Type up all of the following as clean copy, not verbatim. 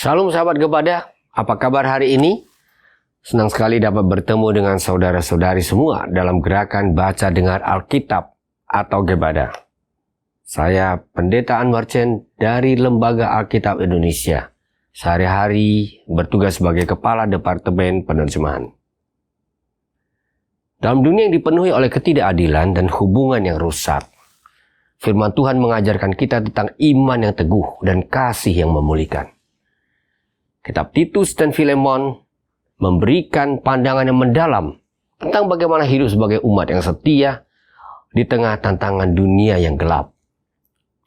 Shalom sahabat Gebada, apa kabar hari ini? Senang sekali dapat bertemu dengan saudara-saudari semua dalam gerakan baca dengar Alkitab atau Gebada. Saya Pendeta Anwar Chen dari Lembaga Alkitab Indonesia. Sehari-hari bertugas sebagai Kepala Departemen Penerjemahan. Dalam dunia yang dipenuhi oleh ketidakadilan dan hubungan yang rusak, firman Tuhan mengajarkan kita tentang iman yang teguh dan kasih yang memulihkan. Kitab Titus dan Filemon memberikan pandangan yang mendalam tentang bagaimana hidup sebagai umat yang setia di tengah tantangan dunia yang gelap,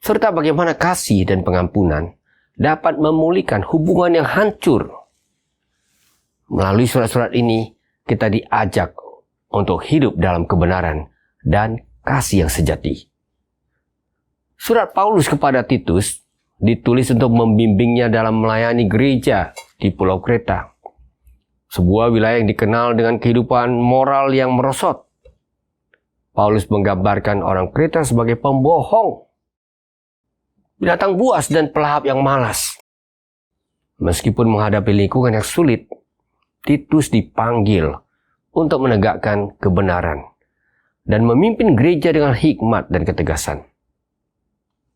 serta bagaimana kasih dan pengampunan dapat memulihkan hubungan yang hancur. Melalui surat-surat ini, kita diajak untuk hidup dalam kebenaran dan kasih yang sejati. Surat Paulus kepada Titus ditulis untuk membimbingnya dalam melayani gereja di Pulau Kreta, sebuah wilayah yang dikenal dengan kehidupan moral yang merosot. Paulus menggambarkan orang Kreta sebagai pembohong, binatang buas dan pelahap yang malas. Meskipun menghadapi lingkungan yang sulit, Titus dipanggil untuk menegakkan kebenaran dan memimpin gereja dengan hikmat dan ketegasan.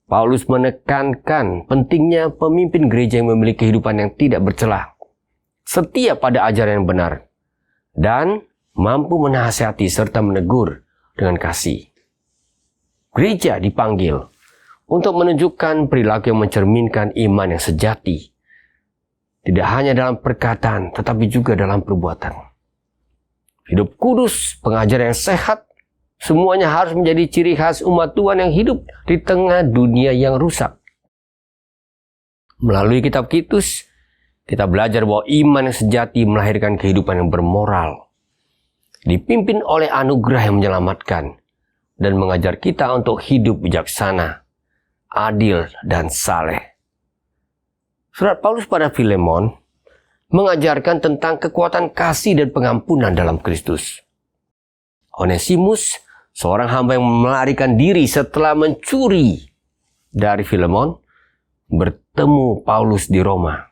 Paulus menekankan pentingnya pemimpin gereja yang memiliki kehidupan yang tidak bercelah, setia pada ajaran yang benar, dan mampu menasihati serta menegur dengan kasih. Gereja dipanggil untuk menunjukkan perilaku yang mencerminkan iman yang sejati, tidak hanya dalam perkataan, tetapi juga dalam perbuatan. Hidup kudus, pengajaran yang sehat, semuanya harus menjadi ciri khas umat Tuhan yang hidup di tengah dunia yang rusak. Melalui kitab Titus, kita belajar bahwa iman yang sejati melahirkan kehidupan yang bermoral, dipimpin oleh anugerah yang menyelamatkan, dan mengajar kita untuk hidup bijaksana, adil, dan saleh. Surat Paulus pada Filemon mengajarkan tentang kekuatan kasih dan pengampunan dalam Kristus. Onesimus, seorang hamba yang melarikan diri setelah mencuri dari Filemon, bertemu Paulus di Roma.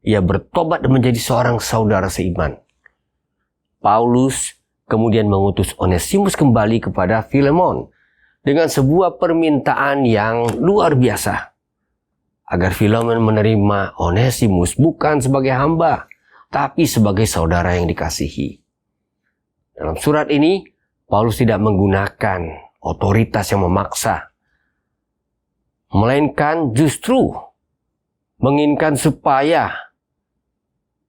Ia bertobat dan menjadi seorang saudara seiman. Paulus kemudian mengutus Onesimus kembali kepada Filemon dengan sebuah permintaan yang luar biasa, agar Filemon menerima Onesimus bukan sebagai hamba, tapi sebagai saudara yang dikasihi. Dalam surat ini, Paulus tidak menggunakan otoritas yang memaksa, melainkan justru menginginkan supaya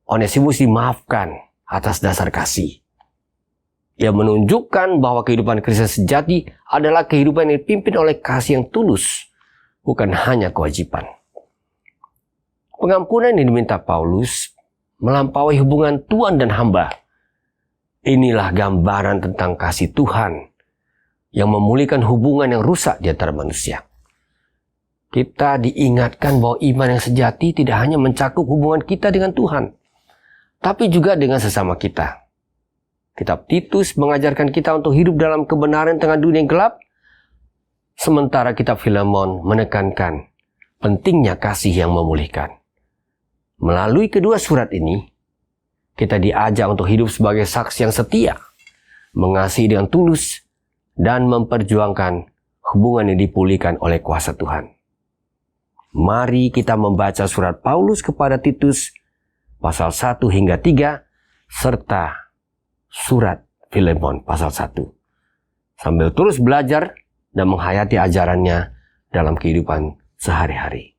Onesimus dimaafkan atas dasar kasih. Ia menunjukkan bahwa kehidupan Kristen sejati adalah kehidupan yang dipimpin oleh kasih yang tulus, bukan hanya kewajiban. Pengampunan yang diminta Paulus melampaui hubungan Tuhan dan hamba. Inilah gambaran tentang kasih Tuhan yang memulihkan hubungan yang rusak di antara manusia. Kita diingatkan bahwa iman yang sejati tidak hanya mencakup hubungan kita dengan Tuhan, tapi juga dengan sesama kita. Kitab Titus mengajarkan kita untuk hidup dalam kebenaran tengah dunia yang gelap, sementara kitab Filemon menekankan pentingnya kasih yang memulihkan. Melalui kedua surat ini, kita diajak untuk hidup sebagai saksi yang setia, mengasihi dengan tulus, dan memperjuangkan hubungan yang dipulihkan oleh kuasa Tuhan. Mari kita membaca surat Paulus kepada Titus, pasal 1 hingga 3, serta surat Filemon pasal 1. Sambil terus belajar dan menghayati ajarannya dalam kehidupan sehari-hari.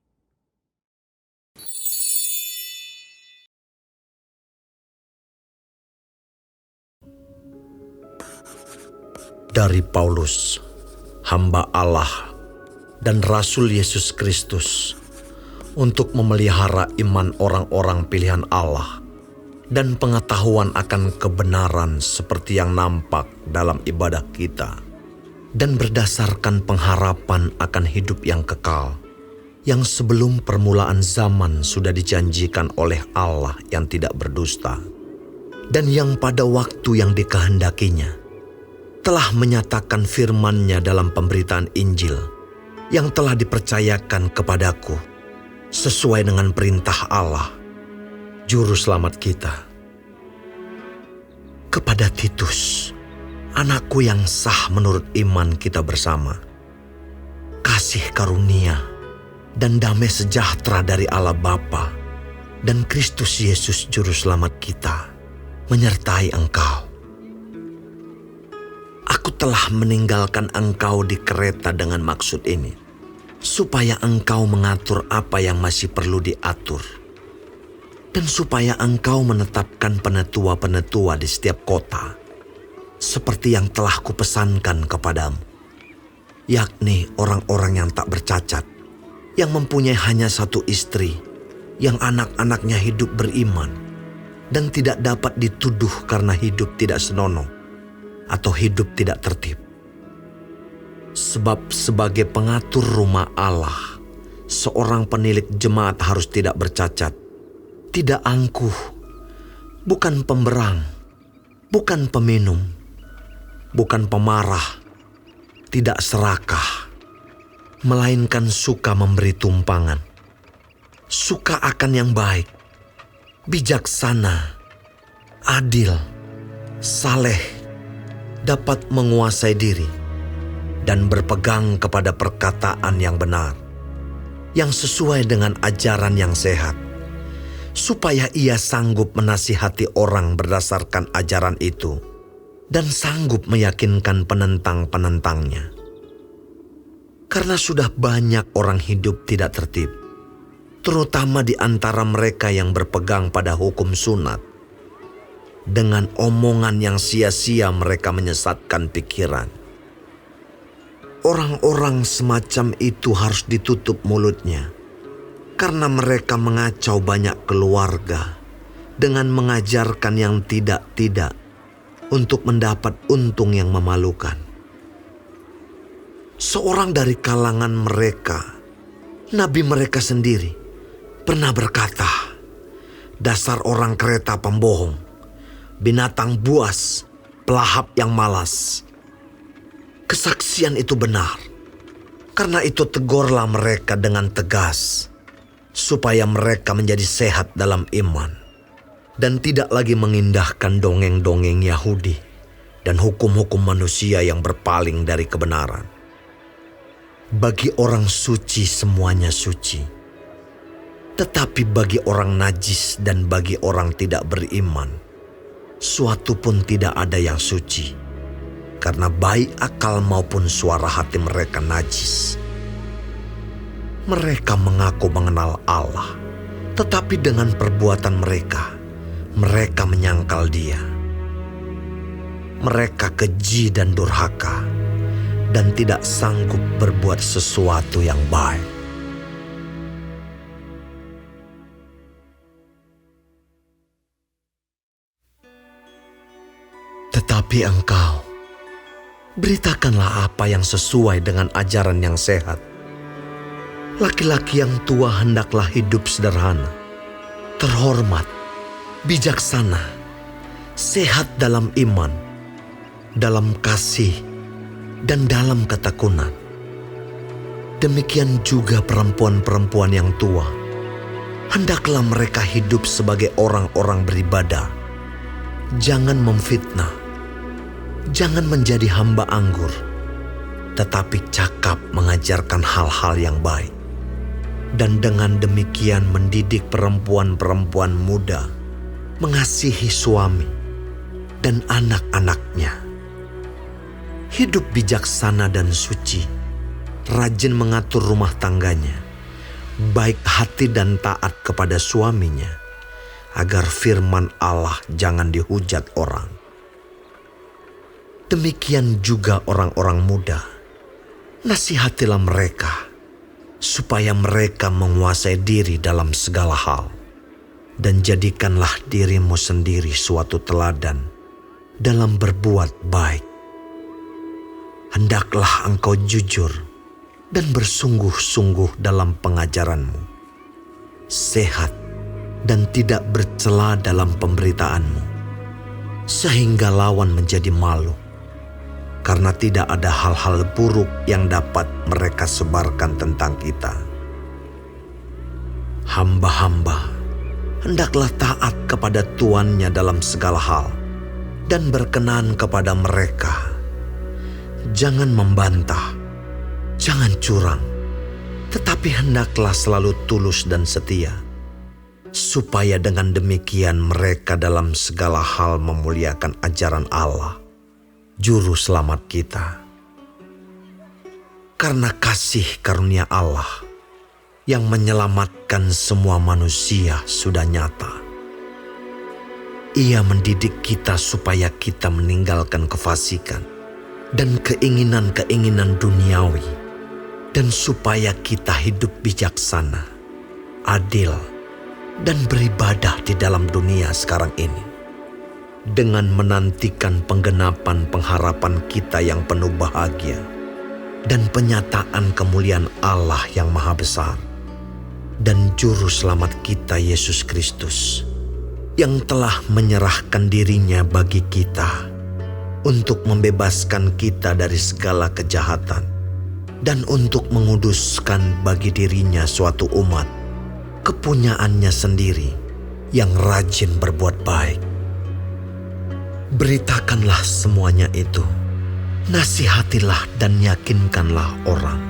Dari Paulus, hamba Allah dan Rasul Yesus Kristus, untuk memelihara iman orang-orang pilihan Allah dan pengetahuan akan kebenaran seperti yang nampak dalam ibadah kita, dan berdasarkan pengharapan akan hidup yang kekal, yang sebelum permulaan zaman sudah dijanjikan oleh Allah yang tidak berdusta, dan yang pada waktu yang dikehendakinya telah menyatakan firman-Nya dalam pemberitaan Injil yang telah dipercayakan kepadaku sesuai dengan perintah Allah, Juru Selamat kita. Kepada Titus, anakku yang sah menurut iman kita bersama, kasih karunia dan damai sejahtera dari Allah Bapa dan Kristus Yesus Juru Selamat kita menyertai engkau. Aku telah meninggalkan engkau di Kreta dengan maksud ini, supaya engkau mengatur apa yang masih perlu diatur, dan supaya engkau menetapkan penetua-penetua di setiap kota, seperti yang telah kupesankan kepadamu, yakni orang-orang yang tak bercacat, yang mempunyai hanya satu istri, yang anak-anaknya hidup beriman, dan tidak dapat dituduh karena hidup tidak senonoh atau hidup tidak tertib. Sebab sebagai pengatur rumah Allah, seorang penilik jemaat harus tidak bercacat, tidak angkuh, bukan pemberang, bukan peminum, bukan pemarah, tidak serakah, melainkan suka memberi tumpangan, suka akan yang baik, bijaksana, adil, saleh, dapat menguasai diri, dan berpegang kepada perkataan yang benar, yang sesuai dengan ajaran yang sehat, supaya ia sanggup menasihati orang berdasarkan ajaran itu, dan sanggup meyakinkan penentang-penentangnya. Karena sudah banyak orang hidup tidak tertib, terutama di antara mereka yang berpegang pada hukum sunat. Dengan omongan yang sia-sia mereka menyesatkan pikiran. Orang-orang semacam itu harus ditutup mulutnya, karena mereka mengacau banyak keluarga dengan mengajarkan yang tidak-tidak untuk mendapat untung yang memalukan. Seorang dari kalangan mereka, nabi mereka sendiri, pernah berkata, "Dasar orang Kreta pembohong, binatang buas, pelahap yang malas." Kesaksian itu benar. Karena itu tegurlah mereka dengan tegas, supaya mereka menjadi sehat dalam iman, dan tidak lagi mengindahkan dongeng-dongeng Yahudi dan hukum-hukum manusia yang berpaling dari kebenaran. Bagi orang suci semuanya suci, tetapi bagi orang najis dan bagi orang tidak beriman, suatu pun tidak ada yang suci, karena baik akal maupun suara hati mereka najis. Mereka mengaku mengenal Allah, tetapi dengan perbuatan mereka, mereka menyangkal Dia. Mereka keji dan durhaka, dan tidak sanggup berbuat sesuatu yang baik. Tetapi engkau, beritakanlah apa yang sesuai dengan ajaran yang sehat. Laki-laki yang tua hendaklah hidup sederhana, terhormat, bijaksana, sehat dalam iman, dalam kasih, dan dalam ketekunan. Demikian juga perempuan-perempuan yang tua, hendaklah mereka hidup sebagai orang-orang beribadah. Jangan memfitnah, jangan menjadi hamba anggur, tetapi cakap mengajarkan hal-hal yang baik. Dan dengan demikian mendidik perempuan-perempuan muda mengasihi suami dan anak-anaknya. Hidup bijaksana dan suci, rajin mengatur rumah tangganya, baik hati dan taat kepada suaminya, agar firman Allah jangan dihujat orang. Demikian juga orang-orang muda, nasihatilah mereka, supaya mereka menguasai diri dalam segala hal, dan jadikanlah dirimu sendiri suatu teladan dalam berbuat baik. Hendaklah engkau jujur dan bersungguh-sungguh dalam pengajaranmu, sehat dan tidak bercela dalam pemberitaanmu, sehingga lawan menjadi malu, karena tidak ada hal-hal buruk yang dapat mereka sebarkan tentang kita. Hamba-hamba, hendaklah taat kepada tuannya dalam segala hal dan berkenan kepada mereka. Jangan membantah, jangan curang, tetapi hendaklah selalu tulus dan setia, supaya dengan demikian mereka dalam segala hal memuliakan ajaran Allah, Juru Selamat kita. Karena kasih karunia Allah yang menyelamatkan semua manusia sudah nyata. Ia mendidik kita supaya kita meninggalkan kefasikan dan keinginan-keinginan duniawi, dan supaya kita hidup bijaksana, adil, dan beribadah di dalam dunia sekarang ini, dengan menantikan penggenapan pengharapan kita yang penuh bahagia dan penyataan kemuliaan Allah yang Maha Besar dan Juru Selamat kita Yesus Kristus, yang telah menyerahkan dirinya bagi kita untuk membebaskan kita dari segala kejahatan dan untuk menguduskan bagi dirinya suatu umat, kepunyaannya sendiri yang rajin berbuat baik. Beritakanlah semuanya itu, nasihatilah dan yakinkanlah orang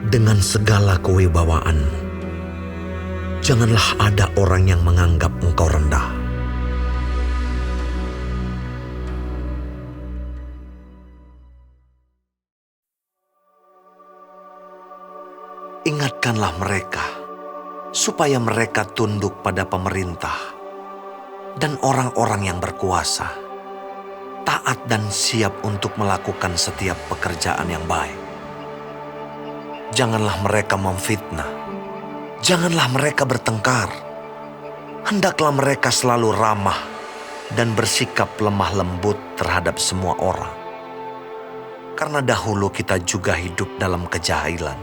dengan segala kewibawaanmu. Janganlah ada orang yang menganggap engkau rendah. Ingatkanlah mereka, supaya mereka tunduk pada pemerintah dan orang-orang yang berkuasa, taat dan siap untuk melakukan setiap pekerjaan yang baik. Janganlah mereka memfitnah, janganlah mereka bertengkar. Hendaklah mereka selalu ramah dan bersikap lemah lembut terhadap semua orang. Karena dahulu kita juga hidup dalam kejahilan,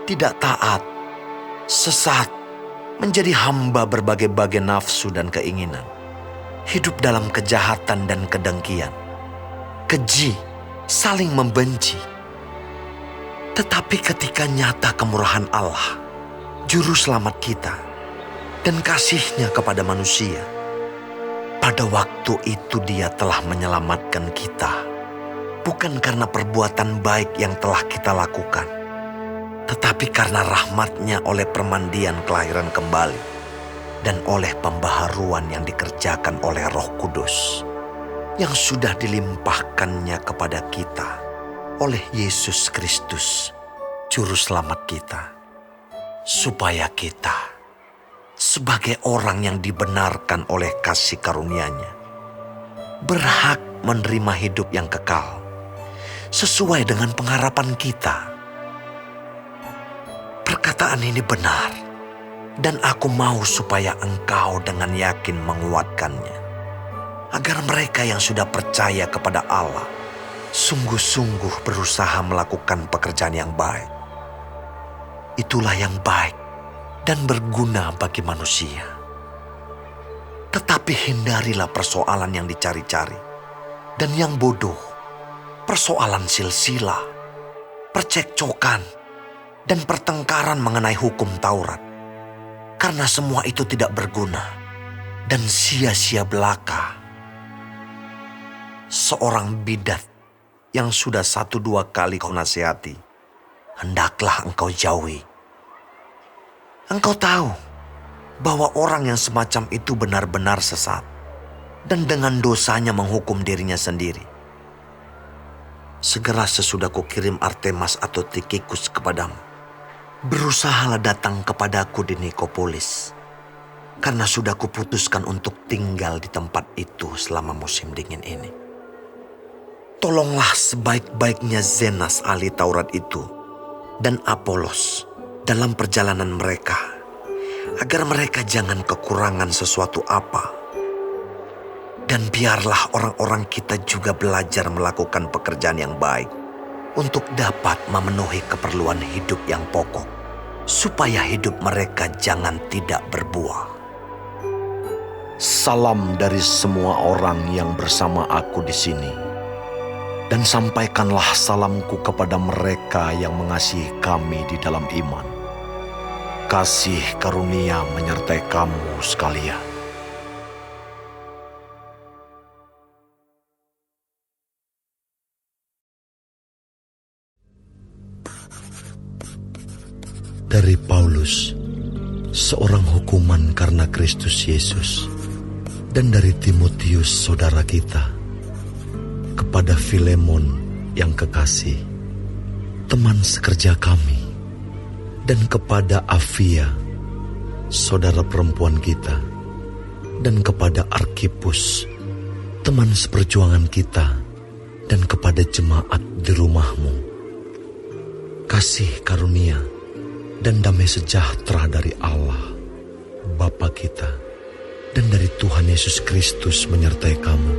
tidak taat, sesat, menjadi hamba berbagai-bagai nafsu dan keinginan, hidup dalam kejahatan dan kedengkian, keji, saling membenci. Tetapi ketika nyata kemurahan Allah, Juru Selamat kita, dan kasih-Nya kepada manusia, pada waktu itu Dia telah menyelamatkan kita, bukan karena perbuatan baik yang telah kita lakukan, tetapi karena rahmat-Nya oleh permandian kelahiran kembali dan oleh pembaharuan yang dikerjakan oleh Roh Kudus yang sudah dilimpahkan-Nya kepada kita oleh Yesus Kristus, Juru Selamat kita, supaya kita sebagai orang yang dibenarkan oleh kasih karunia-Nya berhak menerima hidup yang kekal sesuai dengan pengharapan kita. Perkataan ini benar, dan aku mau supaya engkau dengan yakin menguatkannya, agar mereka yang sudah percaya kepada Allah sungguh-sungguh berusaha melakukan pekerjaan yang baik. Itulah yang baik dan berguna bagi manusia. Tetapi hindarilah persoalan yang dicari-cari dan yang bodoh, persoalan silsilah, percekcokan, dan pertengkaran mengenai hukum Taurat, karena semua itu tidak berguna dan sia-sia belaka. Seorang bidat yang sudah 1-2 kali kau nasihati, hendaklah engkau jauhi. Engkau tahu bahwa orang yang semacam itu benar-benar sesat dan dengan dosanya menghukum dirinya sendiri. Segera sesudah kukirim Artemas atau Tikhikus kepadamu, berusahalah datang kepadaku di Nikopolis, karena sudah kuputuskan untuk tinggal di tempat itu selama musim dingin ini. Tolonglah sebaik-baiknya Zenas ahli Taurat itu dan Apolos dalam perjalanan mereka, agar mereka jangan kekurangan sesuatu apa. Dan biarlah orang-orang kita juga belajar melakukan pekerjaan yang baik untuk dapat memenuhi keperluan hidup yang pokok, supaya hidup mereka jangan tidak berbuah. Salam dari semua orang yang bersama aku di sini, dan sampaikanlah salamku kepada mereka yang mengasihi kami di dalam iman. kasih karunia menyertai kamu sekalian. Dari Paulus, seorang hukuman karena Kristus Yesus, dan dari Timotius saudara kita, kepada Filemon yang kekasih, teman sekerja kami, dan kepada Apfia, saudara perempuan kita, dan kepada Arkhipus, teman seperjuangan kita, dan kepada jemaat di rumahmu. Kasih karunia dan damai sejahtera dari Allah, Bapa kita, dan dari Tuhan Yesus Kristus menyertai kamu.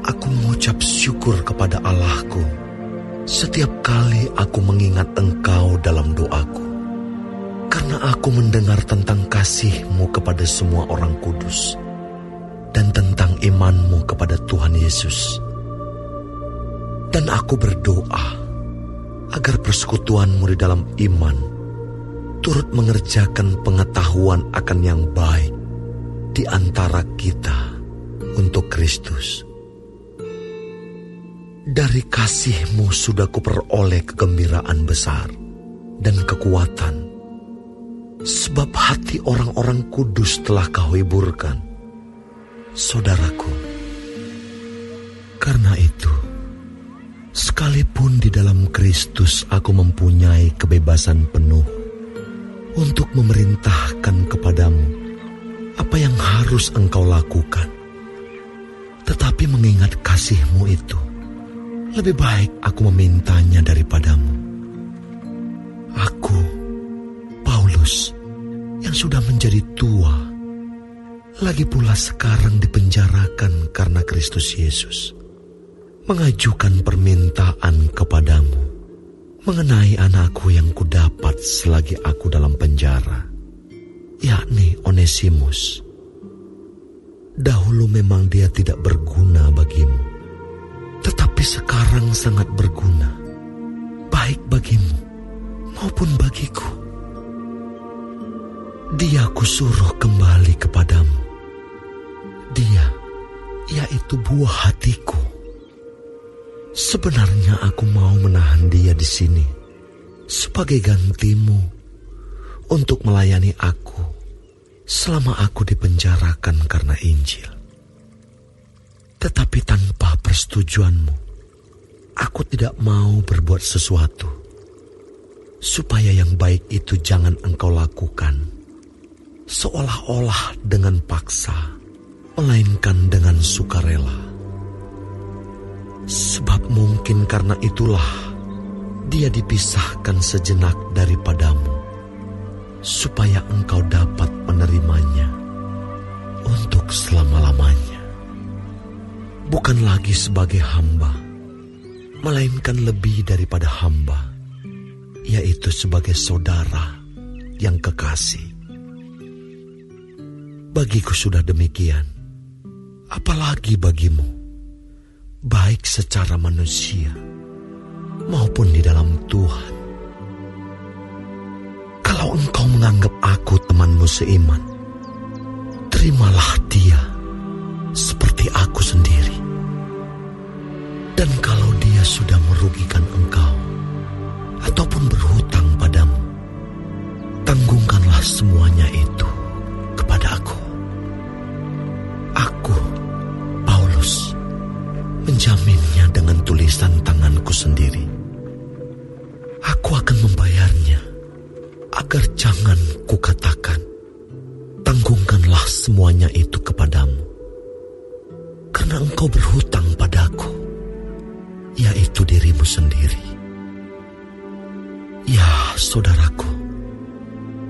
Aku mengucap syukur kepada Allahku setiap kali aku mengingat Engkau dalam doaku, karena aku mendengar tentang kasih-Mu kepada semua orang kudus, dan tentang iman-Mu kepada Tuhan Yesus. Dan aku berdoa agar persekutuan-Mu di dalam iman turut mengerjakan pengetahuan akan yang baik di antara kita untuk Kristus. Dari kasih-Mu sudah kuperoleh kegembiraan besar dan kekuatan, sebab hati orang-orang kudus telah Kau hiburkan, saudaraku. Karena itu, sekalipun di dalam Kristus aku mempunyai kebebasan penuh untuk memerintahkan kepadamu apa yang harus engkau lakukan, tetapi mengingat kasih-Mu itu, lebih baik aku memintanya daripadamu. Aku, Paulus, yang sudah menjadi tua, lagi pula sekarang dipenjarakan karena Kristus Yesus, mengajukan permintaan kepadamu mengenai anakku yang kudapat selagi aku dalam penjara, yakni Onesimus. Dahulu memang dia tidak berguna bagimu, tetapi sekarang sangat berguna, baik bagimu maupun bagiku. Dia kusuruh kembali kepadamu. Dia, yaitu buah hatiku. Sebenarnya aku mau menahan dia di sini sebagai gantimu untuk melayani aku selama aku dipenjarakan karena Injil. Tetapi tanpa persetujuanmu, aku tidak mau berbuat sesuatu supaya yang baik itu jangan engkau lakukan seolah-olah dengan paksa, melainkan dengan sukarela. Sebab mungkin karena itulah dia dipisahkan sejenak daripadamu, supaya engkau dapat menerimanya untuk selama-lamanya. Bukan lagi sebagai hamba, melainkan lebih daripada hamba, yaitu sebagai saudara yang kekasih. Bagiku sudah demikian, apalagi bagimu, baik secara manusia maupun di dalam Tuhan. Kalau engkau menganggap aku temanmu seiman, terimalah dia seperti aku sendiri. Dan kalau dia sudah merugikan engkau ataupun berhutang padamu, tanggungkanlah semuanya itu kepada aku. Aku, Paulus, menjaminnya dengan tulisan tanganku sendiri. Aku akan membayarnya, agar jangan kukatakan, tanggungkanlah semuanya itu kepadamu, karena engkau berhutang padaku, yaitu dirimu sendiri. Ya, saudaraku,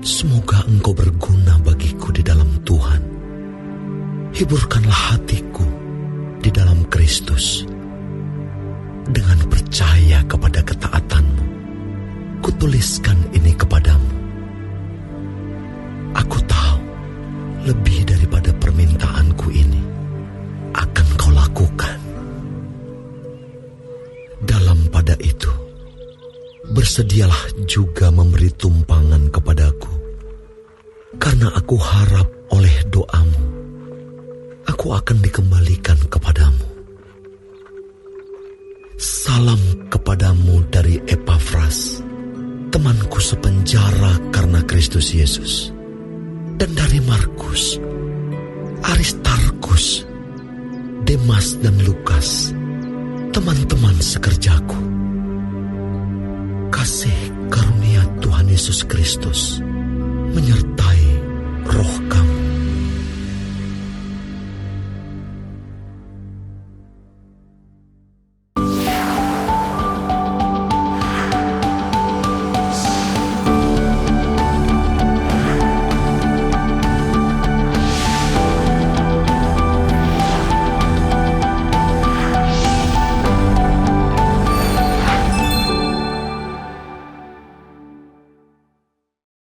semoga engkau berguna bagiku di dalam Tuhan. Hiburkanlah hatiku di dalam Kristus. Dengan percaya kepada ketaatanmu, kutuliskan ini kepadamu. Aku tahu lebih daripada permintaanku ini akan kau lakukan. Dalam pada itu, bersedialah juga memberi tumpangan kepadaku, karena aku harap oleh doamu, aku akan dikembalikan kepadamu. Salam kepadamu dari Epafras, temanku sepenjara karena Kristus Yesus, dan dari Markus, Aristarkus, Demas dan Lukas, teman-teman sekerjaku. Kasih karunia Tuhan Yesus Kristus